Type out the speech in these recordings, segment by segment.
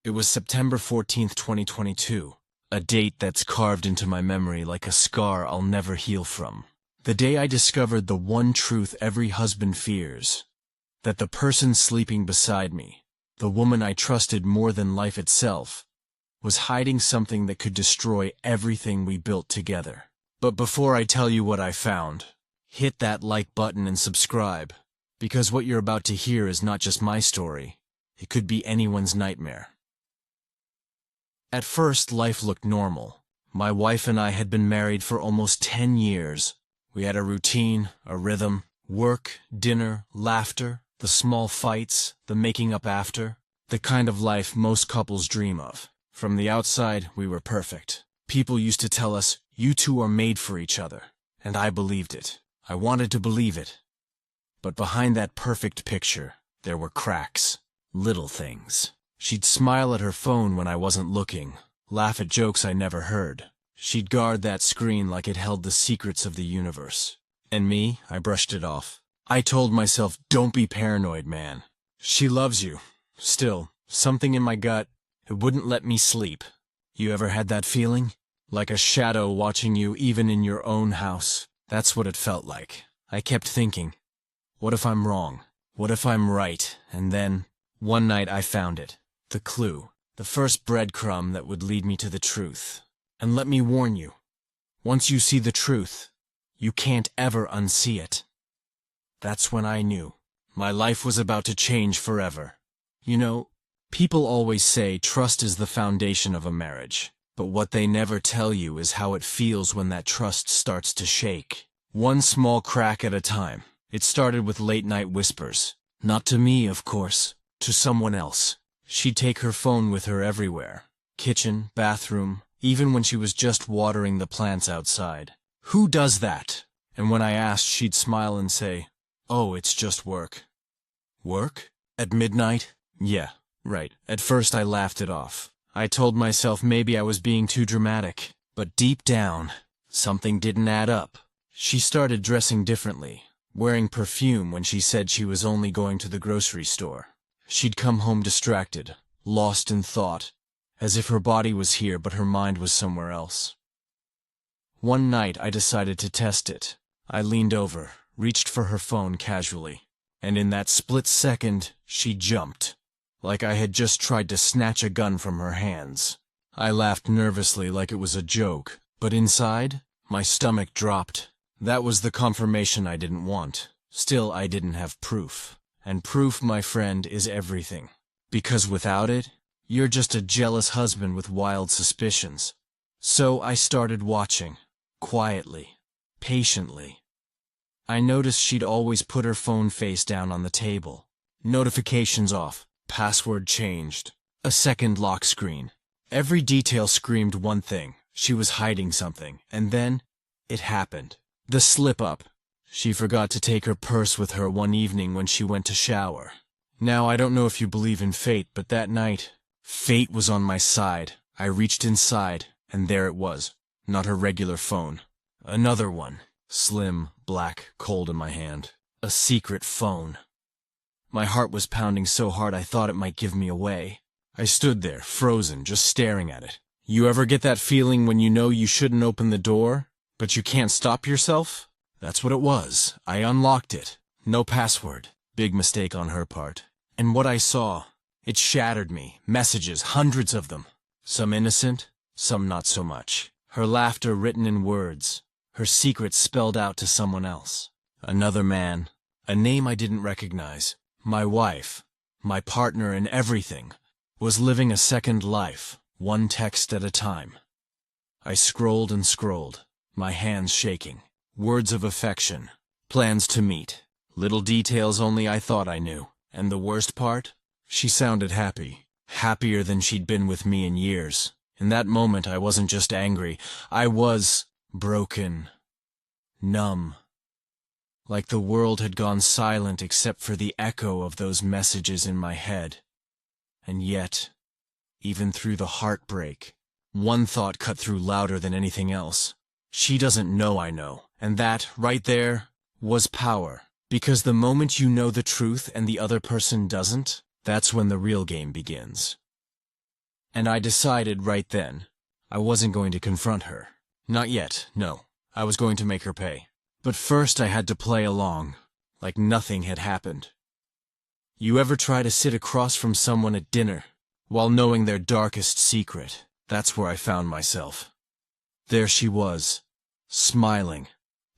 It was September 14th, 2022, a date that's carved into my memory like a scar I'll never heal from. The day I discovered the one truth every husband fears, that the person sleeping beside me, the woman I trusted more than life itself, was hiding something that could destroy everything we built together. But before I tell you what I found, hit that like button and subscribe, because what you're about to hear is not just my story, it could be anyone's nightmare. At first, life looked normal. My wife and I had been married for almost 10 years. We had a routine, a rhythm, work, dinner, laughter, the small fights, the making up after, the kind of life most couples dream of. From the outside, we were perfect. People used to tell us, "You two are made for each other." And I believed it. I wanted to believe it. But behind that perfect picture, there were cracks, little things. She'd smile at her phone when I wasn't looking, laugh at jokes I never heard. She'd guard that screen like it held the secrets of the universe. And me, I brushed it off. I told myself, don't be paranoid, man. She loves you. Still, something in my gut, it wouldn't let me sleep. You ever had that feeling? Like a shadow watching you even in your own house. That's what it felt like. I kept thinking, what if I'm wrong? What if I'm right? And then, one night I found it. The clue, the first breadcrumb that would lead me to the truth. And let me warn you, once you see the truth, you can't ever unsee it. That's when I knew. My life was about to change forever. You know, people always say trust is the foundation of a marriage. But what they never tell you is how it feels when that trust starts to shake. One small crack at a time. It started with late-night whispers. Not to me, of course. To someone else. She'd take her phone with her everywhere. Kitchen, bathroom, even when she was just watering the plants outside. Who does that? And when I asked, she'd smile and say, "Oh, it's just work." Work? At midnight? Yeah, right. At first I laughed it off. I told myself maybe I was being too dramatic. But deep down, something didn't add up. She started dressing differently, wearing perfume when she said she was only going to the grocery store. She'd come home distracted, lost in thought, as if her body was here but her mind was somewhere else. One night I decided to test it. I leaned over, reached for her phone casually, and in that split second, she jumped, like I had just tried to snatch a gun from her hands. I laughed nervously like it was a joke, but inside, my stomach dropped. That was the confirmation I didn't want. Still, I didn't have proof. And proof, my friend, is everything. Because without it, you're just a jealous husband with wild suspicions. So I started watching, quietly, patiently. I noticed she'd always put her phone face down on the table. Notifications off, password changed, a second lock screen. Every detail screamed one thing. She was hiding something. And then, it happened. The slip-up. She forgot to take her purse with her one evening when she went to shower. Now, I don't know if you believe in fate, but that night, fate was on my side. I reached inside, and there it was. Not her regular phone. Another one. Slim, black, cold in my hand. A secret phone. My heart was pounding so hard I thought it might give me away. I stood there, frozen, just staring at it. You ever get that feeling when you know you shouldn't open the door, but you can't stop yourself? That's what it was. I unlocked it. No password. Big mistake on her part. And what I saw, it shattered me. Messages, hundreds of them. Some innocent, some not so much. Her laughter written in words. Her secrets spelled out to someone else. Another man. A name I didn't recognize. My wife. My partner in everything. Was living a second life. One text at a time. I scrolled and scrolled. My hands shaking. Words of affection, plans to meet, little details only I thought I knew. And the worst part? She sounded happy, happier than she'd been with me in years. In that moment I wasn't just angry, I was broken, numb. Like the world had gone silent except for the echo of those messages in my head. And yet, even through the heartbreak, one thought cut through louder than anything else. She doesn't know I know. And that, right there, was power. Because the moment you know the truth and the other person doesn't, that's when the real game begins. And I decided right then, I wasn't going to confront her. Not yet, no. I was going to make her pay. But first I had to play along, like nothing had happened. You ever try to sit across from someone at dinner, while knowing their darkest secret? That's where I found myself. There she was, smiling,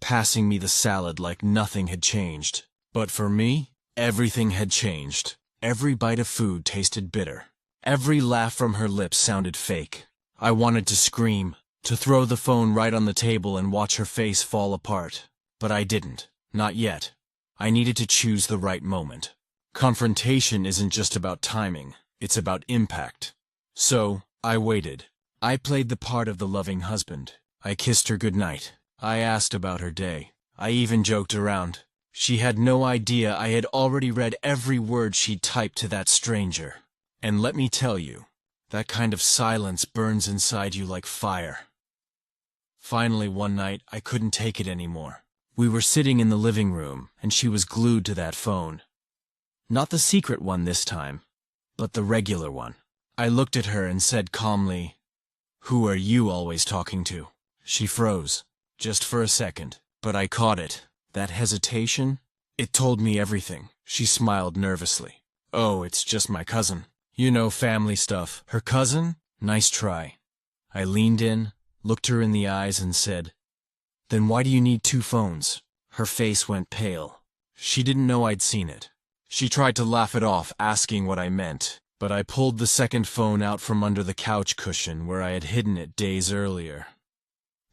passing me the salad like nothing had changed. But for me, everything had changed. Every bite of food tasted bitter. Every laugh from her lips sounded fake. I wanted to scream, to throw the phone right on the table and watch her face fall apart. But I didn't. Not yet. I needed to choose the right moment. Confrontation isn't just about timing, it's about impact. So, I waited. I played the part of the loving husband. I kissed her goodnight. I asked about her day. I even joked around. She had no idea I had already read every word she'd typed to that stranger. And let me tell you, that kind of silence burns inside you like fire. Finally, one night, I couldn't take it anymore. We were sitting in the living room, and she was glued to that phone. Not the secret one this time, but the regular one. I looked at her and said calmly, "Who are you always talking to?" She froze, just for a second, but I caught it. That hesitation, it told me everything. She smiled nervously. "Oh, it's just my cousin. You know, family stuff." Her cousin? Nice try. I leaned in, looked her in the eyes and said, "Then why do you need two phones?" Her face went pale. She didn't know I'd seen it. She tried to laugh it off, asking what I meant, but I pulled the second phone out from under the couch cushion where I had hidden it days earlier.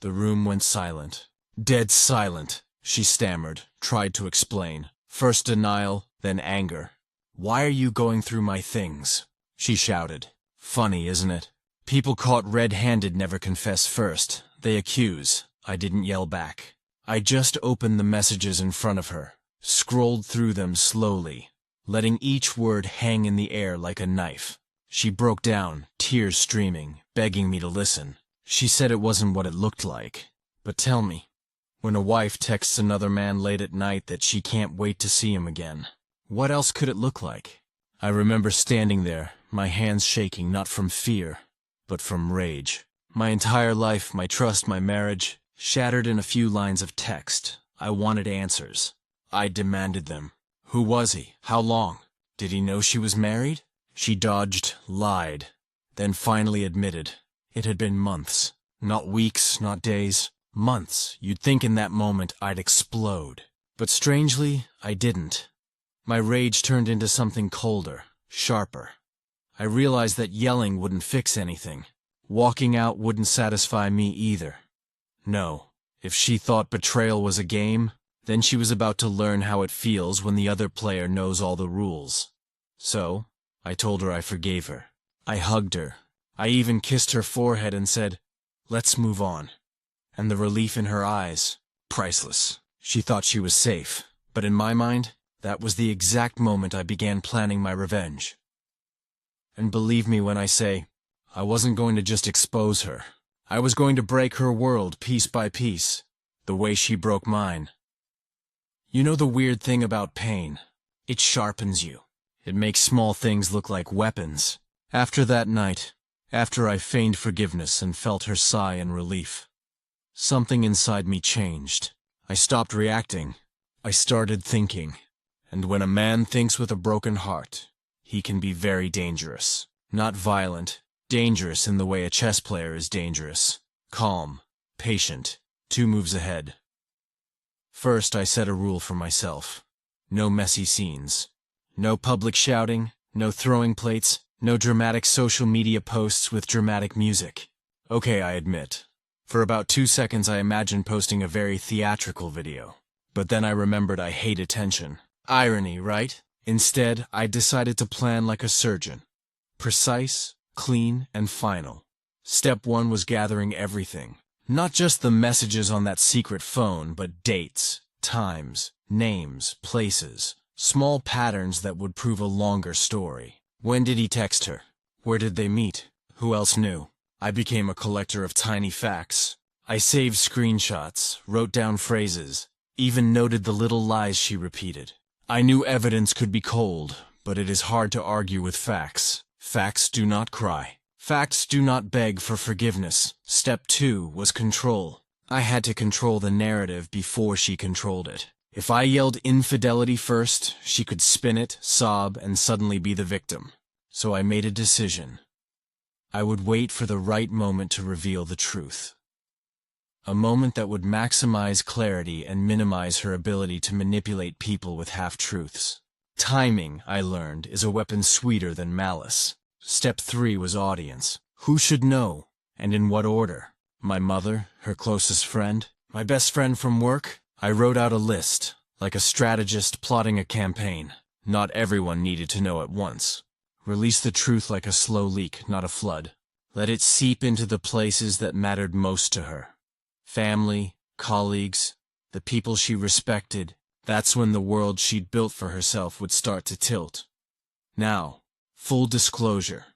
The room went silent. Dead silent. She stammered, tried to explain. First denial, then anger. "Why are you going through my things?" she shouted. Funny, isn't it? People caught red-handed never confess first. They accuse. I didn't yell back. I just opened the messages in front of her, scrolled through them slowly, letting each word hang in the air like a knife. She broke down, tears streaming, begging me to listen. She said it wasn't what it looked like. But tell me, when a wife texts another man late at night that she can't wait to see him again, what else could it look like? I remember standing there, my hands shaking not from fear, but from rage. My entire life, my trust, my marriage, shattered in a few lines of text. I wanted answers. I demanded them. Who was he? How long? Did he know she was married? She dodged, lied, then finally admitted. It had been months. Not weeks, not days. Months. You'd think in that moment I'd explode. But strangely, I didn't. My rage turned into something colder, sharper. I realized that yelling wouldn't fix anything. Walking out wouldn't satisfy me either. No, if she thought betrayal was a game, then she was about to learn how it feels when the other player knows all the rules. So, I told her I forgave her. I hugged her. I even kissed her forehead and said, "Let's move on." And the relief in her eyes, priceless. She thought she was safe, but in my mind, that was the exact moment I began planning my revenge. And believe me when I say, I wasn't going to just expose her. I was going to break her world piece by piece, the way she broke mine. You know the weird thing about pain? It sharpens you. It makes small things look like weapons. After that night, after I feigned forgiveness and felt her sigh in relief, something inside me changed. I stopped reacting. I started thinking. And when a man thinks with a broken heart, he can be very dangerous. Not violent, dangerous in the way a chess player is dangerous. Calm, patient, 2 moves ahead. First, I set a rule for myself. No messy scenes. No public shouting, no throwing plates, no dramatic social media posts with dramatic music. Okay, I admit. For about 2 seconds I imagined posting a very theatrical video. But then I remembered I hate attention. Irony, right? Instead, I decided to plan like a surgeon. Precise, clean, and final. Step 1 was gathering everything. Not just the messages on that secret phone, but dates, times, names, places. Small patterns that would prove a longer story. When did he text her? Where did they meet? Who else knew? I became a collector of tiny facts. I saved screenshots, wrote down phrases, even noted the little lies she repeated. I knew evidence could be cold, but it is hard to argue with facts. Facts do not cry. Facts do not beg for forgiveness. Step 2 was control. I had to control the narrative before she controlled it. If I yelled infidelity first, she could spin it, sob, and suddenly be the victim. So I made a decision. I would wait for the right moment to reveal the truth. A moment that would maximize clarity and minimize her ability to manipulate people with half-truths. Timing, I learned, is a weapon sweeter than malice. Step 3 was audience. Who should know, and in what order? My mother, her closest friend, my best friend from work? I wrote out a list, like a strategist plotting a campaign. Not everyone needed to know at once. Release the truth like a slow leak, not a flood. Let it seep into the places that mattered most to her. Family, colleagues, the people she respected. That's when the world she'd built for herself would start to tilt. Now, full disclosure.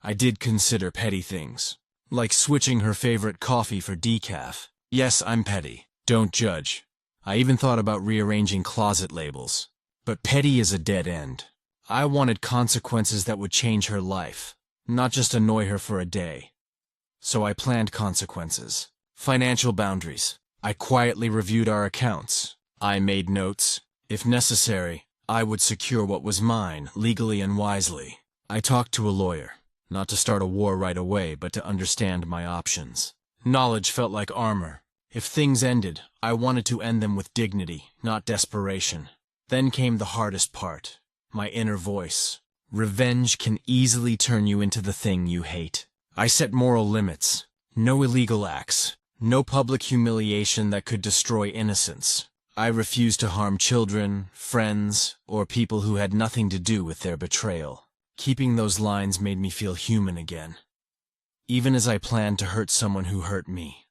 I did consider petty things, like switching her favorite coffee for decaf. Yes, I'm petty. Don't judge. I even thought about rearranging closet labels. But petty is a dead end. I wanted consequences that would change her life, not just annoy her for a day. So I planned consequences. Financial boundaries. I quietly reviewed our accounts. I made notes. If necessary, I would secure what was mine, legally and wisely. I talked to a lawyer, not to start a war right away, but to understand my options. Knowledge felt like armor. If things ended, I wanted to end them with dignity, not desperation. Then came the hardest part, my inner voice. Revenge can easily turn you into the thing you hate. I set moral limits. No illegal acts. No public humiliation that could destroy innocence. I refused to harm children, friends, or people who had nothing to do with their betrayal. Keeping those lines made me feel human again, even as I planned to hurt someone who hurt me.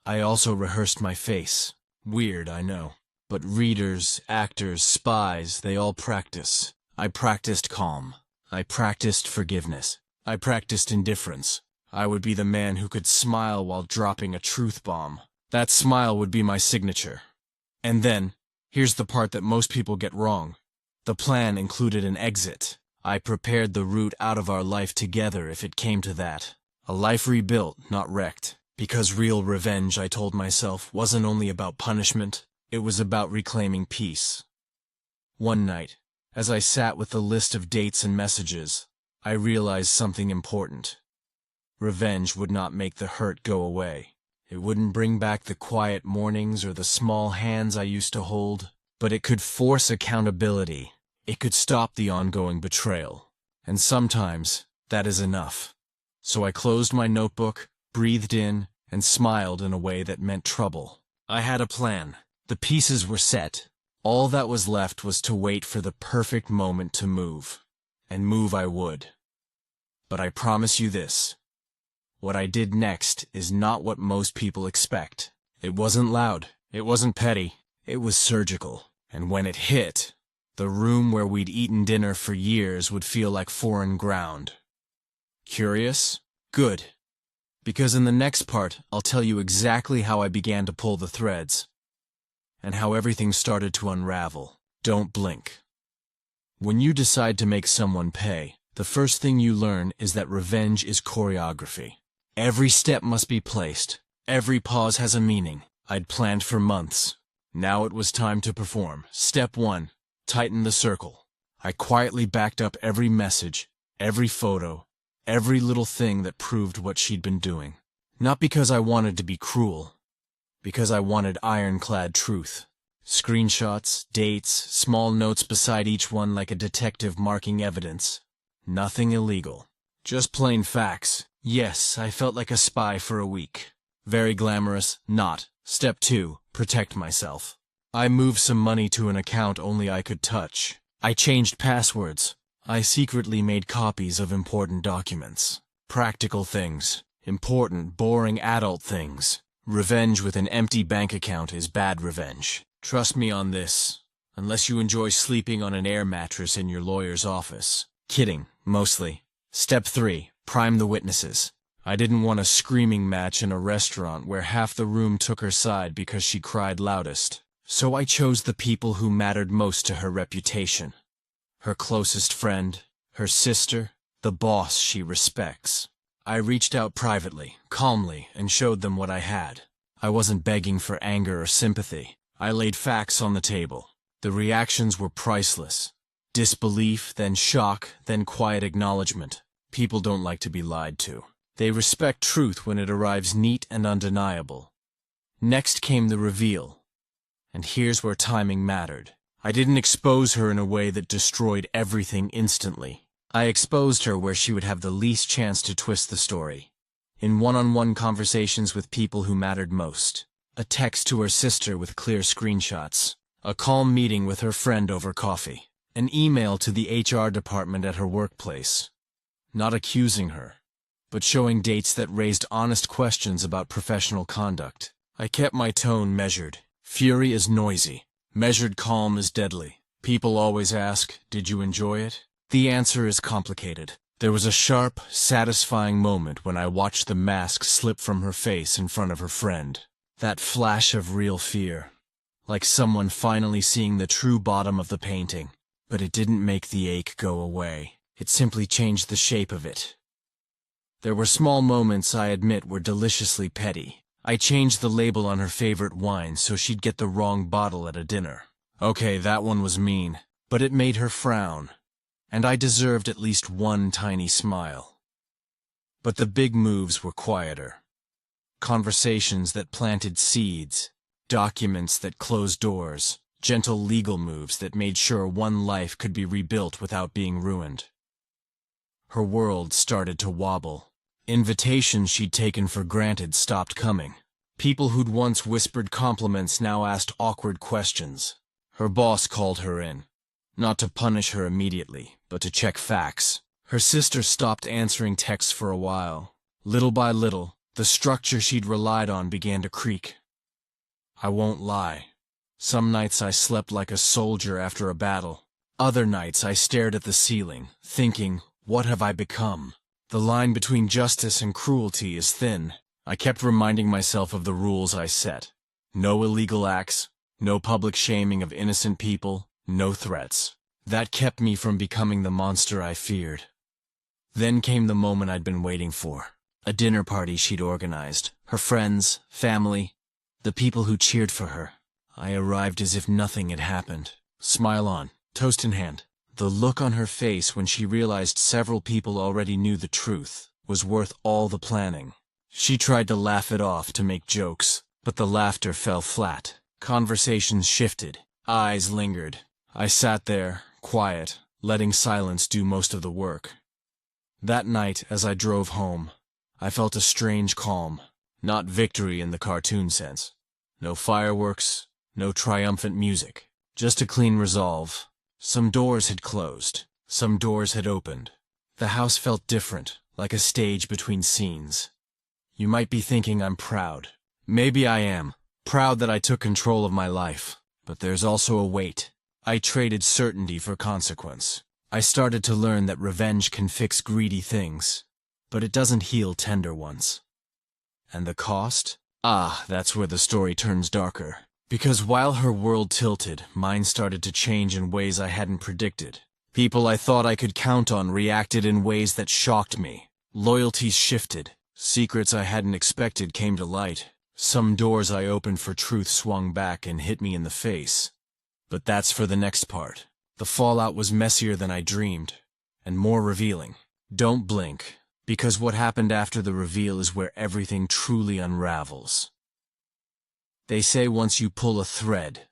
I also rehearsed my face. Weird, I know. But readers, actors, spies, they all practice. I practiced calm. I practiced forgiveness. I practiced indifference. I would be the man who could smile while dropping a truth bomb. That smile would be my signature. And then, here's the part that most people get wrong. The plan included an exit. I prepared the route out of our life together if it came to that. A life rebuilt, not wrecked. Because real revenge, I told myself, wasn't only about punishment, it was about reclaiming peace. One night, as I sat with the list of dates and messages, I realized something important. Revenge would not make the hurt go away. It wouldn't bring back the quiet mornings or the small hands I used to hold, but it could force accountability. It could stop the ongoing betrayal. And sometimes, that is enough. So I closed my notebook, breathed in, and smiled in a way that meant trouble. I had a plan. The pieces were set. All that was left was to wait for the perfect moment to move. And move I would. But I promise you this. What I did next is not what most people expect. It wasn't loud. It wasn't petty. It was surgical. And when it hit, the room where we'd eaten dinner for years would feel like foreign ground. Curious? Good. Because in the next part, I'll tell you exactly how I began to pull the threads. And how everything started to unravel. Don't blink. When you decide to make someone pay, the first thing you learn is that revenge is choreography. Every step must be placed. Every pause has a meaning. I'd planned for months. Now it was time to perform. Step 1. Tighten the circle. I quietly backed up every message, every photo, every little thing that proved what she'd been doing. Not because I wanted to be cruel. Because I wanted ironclad truth. Screenshots, dates, small notes beside each one like a detective marking evidence. Nothing illegal. Just plain facts. Yes, I felt like a spy for a week. Very glamorous, not. Step 2. Protect myself. I moved some money to an account only I could touch. I changed passwords. I secretly made copies of important documents. Practical things. Important, boring adult things. Revenge with an empty bank account is bad revenge. Trust me on this. Unless you enjoy sleeping on an air mattress in your lawyer's office. Kidding, mostly. Step 3. Prime the witnesses. I didn't want a screaming match in a restaurant where half the room took her side because she cried loudest. So I chose the people who mattered most to her reputation. Her closest friend, her sister, the boss she respects. I reached out privately, calmly, and showed them what I had. I wasn't begging for anger or sympathy. I laid facts on the table. The reactions were priceless. Disbelief, then shock, then quiet acknowledgement. People don't like to be lied to. They respect truth when it arrives neat and undeniable. Next came the reveal. And here's where timing mattered. I didn't expose her in a way that destroyed everything instantly. I exposed her where she would have the least chance to twist the story. In one-on-one conversations with people who mattered most. A text to her sister with clear screenshots. A calm meeting with her friend over coffee. An email to the HR department at her workplace. Not accusing her, but showing dates that raised honest questions about professional conduct. I kept my tone measured. Fury is noisy. Measured calm is deadly. People always ask, did you enjoy it? The answer is complicated. There was a sharp, satisfying moment when I watched the mask slip from her face in front of her friend. That flash of real fear. Like someone finally seeing the true bottom of the painting. But it didn't make the ache go away. It simply changed the shape of it. There were small moments I admit were deliciously petty. I changed the label on her favorite wine so she'd get the wrong bottle at a dinner. Okay, that one was mean, but it made her frown. And I deserved at least one tiny smile. But the big moves were quieter. Conversations that planted seeds, documents that closed doors, gentle legal moves that made sure one life could be rebuilt without being ruined. Her world started to wobble. Invitations she'd taken for granted stopped coming. People who'd once whispered compliments now asked awkward questions. Her boss called her in. Not to punish her immediately, but to check facts. Her sister stopped answering texts for a while. Little by little, the structure she'd relied on began to creak. I won't lie. Some nights I slept like a soldier after a battle. Other nights I stared at the ceiling, thinking, what have I become? The line between justice and cruelty is thin. I kept reminding myself of the rules I set. No illegal acts, no public shaming of innocent people, no threats. That kept me from becoming the monster I feared. Then came the moment I'd been waiting for. A dinner party she'd organized. Her friends, family, the people who cheered for her. I arrived as if nothing had happened. Smile on, toast in hand. The look on her face when she realized several people already knew the truth was worth all the planning. She tried to laugh it off, to make jokes, but the laughter fell flat. Conversations shifted. Eyes lingered. I sat there, quiet, letting silence do most of the work. That night, as I drove home, I felt a strange calm. Not victory in the cartoon sense. No fireworks, no triumphant music. Just a clean resolve. Some doors had closed. Some doors had opened. The house felt different, like a stage between scenes. You might be thinking I'm proud. Maybe I am. Proud that I took control of my life. But there's also a weight. I traded certainty for consequence. I started to learn that revenge can fix greedy things, but it doesn't heal tender ones. And the cost? Ah, that's where the story turns darker. Because while her world tilted, mine started to change in ways I hadn't predicted. People I thought I could count on reacted in ways that shocked me. Loyalties shifted. Secrets I hadn't expected came to light. Some doors I opened for truth swung back and hit me in the face. But that's for the next part. The fallout was messier than I dreamed, and more revealing. Don't blink, because what happened after the reveal is where everything truly unravels. They say once you pull a thread,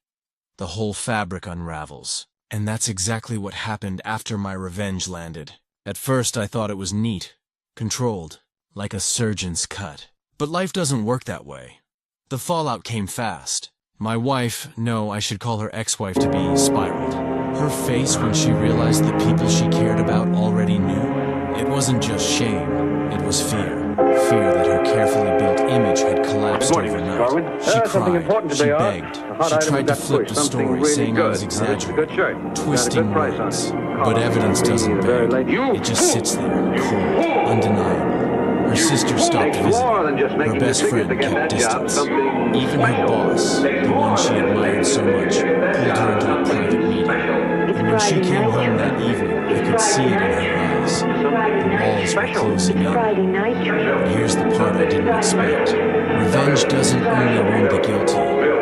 the whole fabric unravels. And that's exactly what happened after my revenge landed. At first I thought it was neat, controlled, like a surgeon's cut. But life doesn't work that way. The fallout came fast. My wife, no, I should call her ex-wife, to be spiraled. Her face when she realized the people she cared about already knew. It wasn't just shame, it was fear. Fear that her carefully built image had collapsed overnight. She cried, she begged, she tried to flip the story, saying I was exaggerating, twisting words. But evidence doesn't beg, it just sits there, cold, undeniable. Her sister stopped visiting. Her best friend kept distance. Even her boss, the one she admired so much, pulled her into a private meeting. And when she came home that evening, I could see it in her eyes. noise. The walls were closing in. But here's the part I didn't expect. Revenge doesn't only wound the guilty,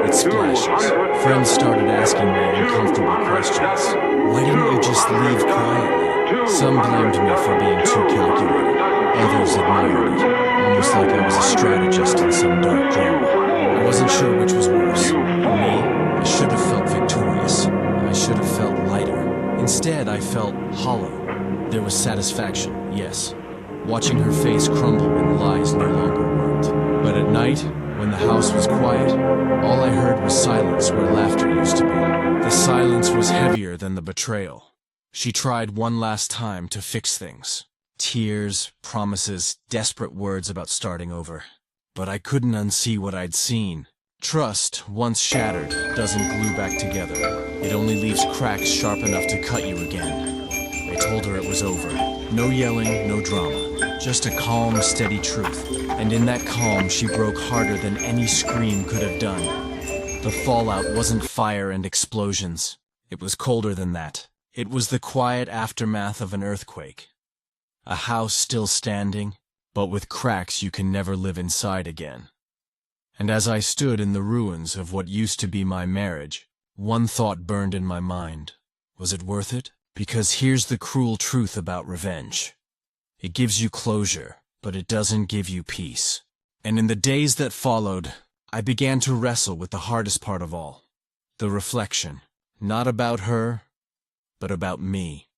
it splashes. Friends started asking me uncomfortable questions. Why didn't you just leave quietly? Some blamed me for being too calculated. Others admired it, almost like I was a strategist in some dark drama. I wasn't sure which was worse. For me, I should have felt victorious. I should have felt lighter. Instead, I felt hollow. There was satisfaction, yes, watching her face crumble when lies no longer worked. But at night, when the house was quiet, all I heard was silence where laughter used to be. The silence was heavier than the betrayal. She tried one last time to fix things. Tears, promises, desperate words about starting over. But I couldn't unsee what I'd seen. Trust, once shattered, doesn't glue back together. It only leaves cracks sharp enough to cut you again. I told her it was over. No yelling, no drama. Just a calm, steady truth. And in that calm, she broke harder than any scream could have done. The fallout wasn't fire and explosions. It was colder than that. It was the quiet aftermath of an earthquake. A house still standing, but with cracks you can never live inside again. And as I stood in the ruins of what used to be my marriage, one thought burned in my mind. Was it worth it? Because here's the cruel truth about revenge. It gives you closure, but it doesn't give you peace. And in the days that followed, I began to wrestle with the hardest part of all. The reflection. Not about her, but about me.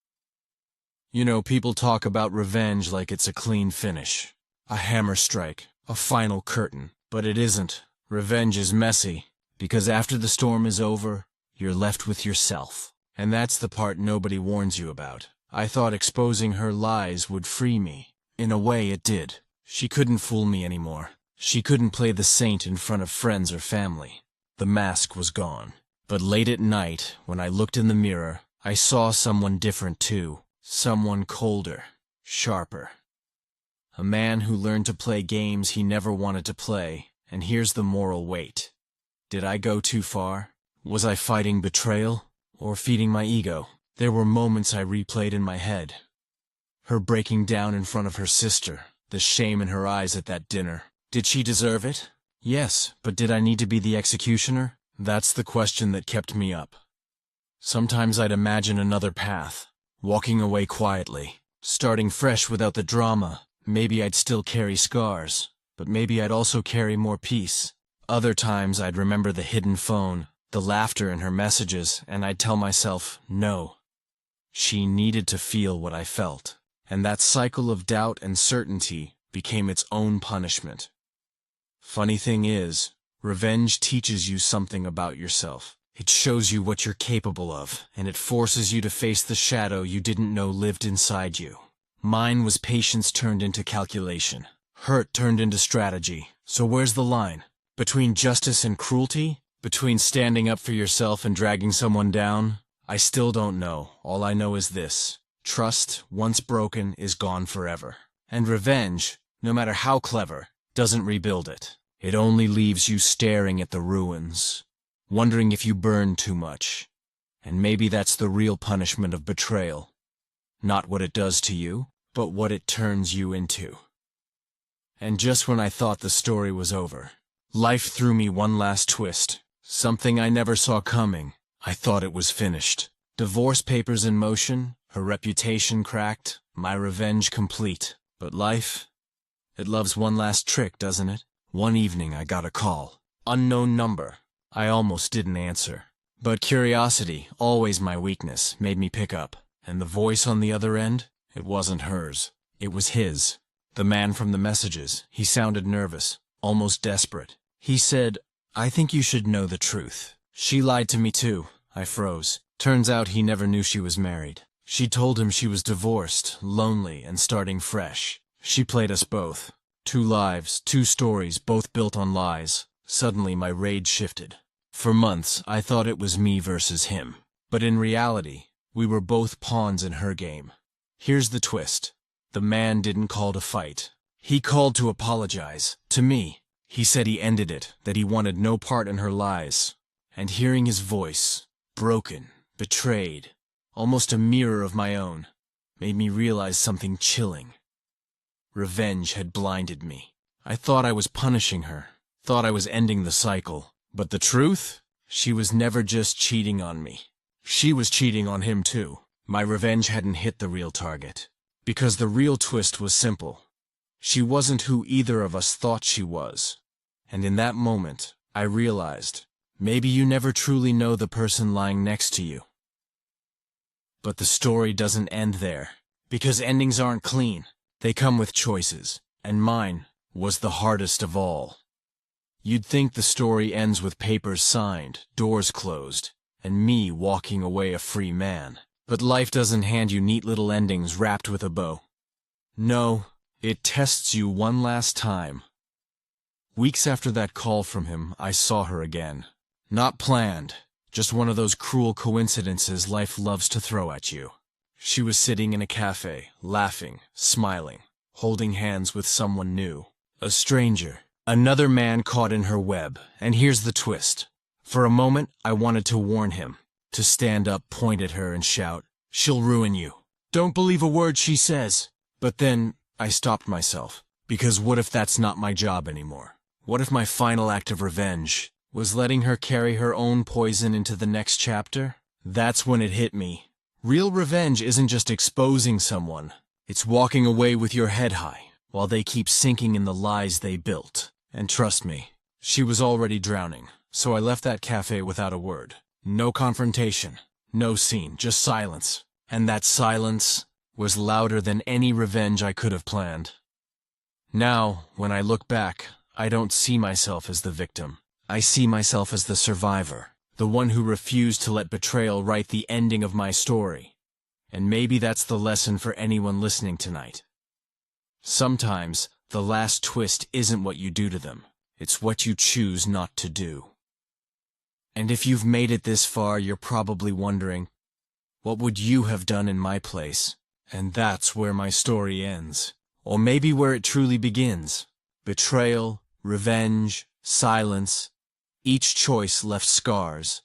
You know, people talk about revenge like it's a clean finish. A hammer strike, a final curtain. But it isn't. Revenge is messy, because after the storm is over, you're left with yourself. And that's the part nobody warns you about. I thought exposing her lies would free me. In a way, it did. She couldn't fool me anymore. She couldn't play the saint in front of friends or family. The mask was gone. But late at night, when I looked in the mirror, I saw someone different too. Someone colder, sharper. A man who learned to play games he never wanted to play, and here's the moral weight. Did I go too far? Was I fighting betrayal, or feeding my ego? There were moments I replayed in my head. Her breaking down in front of her sister, the shame in her eyes at that dinner. Did she deserve it? Yes, but did I need to be the executioner? That's the question that kept me up. Sometimes I'd imagine another path, walking away quietly, starting fresh without the drama. Maybe I'd still carry scars, but maybe I'd also carry more peace. Other times I'd remember the hidden phone, the laughter in her messages, and I'd tell myself, no. She needed to feel what I felt, and that cycle of doubt and certainty became its own punishment. Funny thing is, revenge teaches you something about yourself. It shows you what you're capable of, and it forces you to face the shadow you didn't know lived inside you. Mine was patience turned into calculation. Hurt turned into strategy. So where's the line? Between justice and cruelty? Between standing up for yourself and dragging someone down? I still don't know. All I know is this. Trust, once broken, is gone forever. And revenge, no matter how clever, doesn't rebuild it. It only leaves you staring at the ruins, wondering if you burned too much. And maybe that's the real punishment of betrayal. Not what it does to you, but what it turns you into. And just when I thought the story was over, life threw me one last twist. Something I never saw coming. I thought it was finished. Divorce papers in motion, her reputation cracked, my revenge complete. But life, it loves one last trick, doesn't it? One evening I got a call. Unknown number. I almost didn't answer. But curiosity, always my weakness, made me pick up. And the voice on the other end? It wasn't hers. It was his. The man from the messages. He sounded nervous, almost desperate. He said, "I think you should know the truth." She lied to me too. I froze. Turns out he never knew she was married. She told him she was divorced, lonely, and starting fresh. She played us both. 2 lives, 2 stories, both built on lies. Suddenly my rage shifted. For months, I thought it was me versus him. But in reality, we were both pawns in her game. Here's the twist. The man didn't call to fight. He called to apologize. To me. He said he ended it, that he wanted no part in her lies. And hearing his voice, broken, betrayed, almost a mirror of my own, made me realize something chilling. Revenge had blinded me. I thought I was punishing her, thought I was ending the cycle. But the truth? She was never just cheating on me. She was cheating on him too. My revenge hadn't hit the real target. Because the real twist was simple. She wasn't who either of us thought she was. And in that moment, I realized, maybe you never truly know the person lying next to you. But the story doesn't end there. Because endings aren't clean. They come with choices. And mine was the hardest of all. You'd think the story ends with papers signed, doors closed, and me walking away a free man. But life doesn't hand you neat little endings wrapped with a bow. No, it tests you one last time. Weeks after that call from him, I saw her again. Not planned, just one of those cruel coincidences life loves to throw at you. She was sitting in a cafe, laughing, smiling, holding hands with someone new. A stranger. Another man caught in her web, and here's the twist. For a moment, I wanted to warn him, to stand up, point at her, and shout, "She'll ruin you. Don't believe a word she says." But then, I stopped myself, because what if that's not my job anymore? What if my final act of revenge was letting her carry her own poison into the next chapter? That's when it hit me. Real revenge isn't just exposing someone, it's walking away with your head high, while they keep sinking in the lies they built. And trust me, she was already drowning, so I left that cafe without a word. No confrontation, no scene, just silence. And that silence was louder than any revenge I could have planned. Now, when I look back, I don't see myself as the victim. I see myself as the survivor, the one who refused to let betrayal write the ending of my story. And maybe that's the lesson for anyone listening tonight. Sometimes, the last twist isn't what you do to them, it's what you choose not to do. And if you've made it this far, you're probably wondering, what would you have done in my place? And that's where my story ends. Or maybe where it truly begins. Betrayal, revenge, silence. Each choice left scars,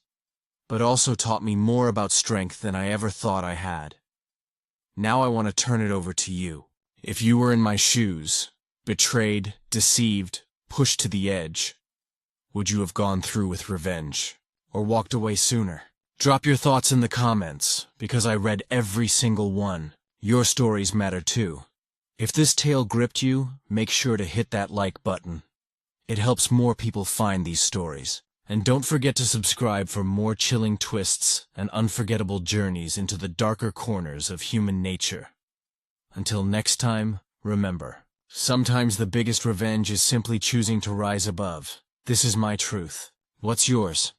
but also taught me more about strength than I ever thought I had. Now I want to turn it over to you. If you were in my shoes, betrayed, deceived, pushed to the edge, would you have gone through with revenge, or walked away sooner? Drop your thoughts in the comments, because I read every single one. Your stories matter too. If this tale gripped you, make sure to hit that like button. It helps more people find these stories. And don't forget to subscribe for more chilling twists and unforgettable journeys into the darker corners of human nature. Until next time, remember, sometimes the biggest revenge is simply choosing to rise above. This is my truth. What's yours?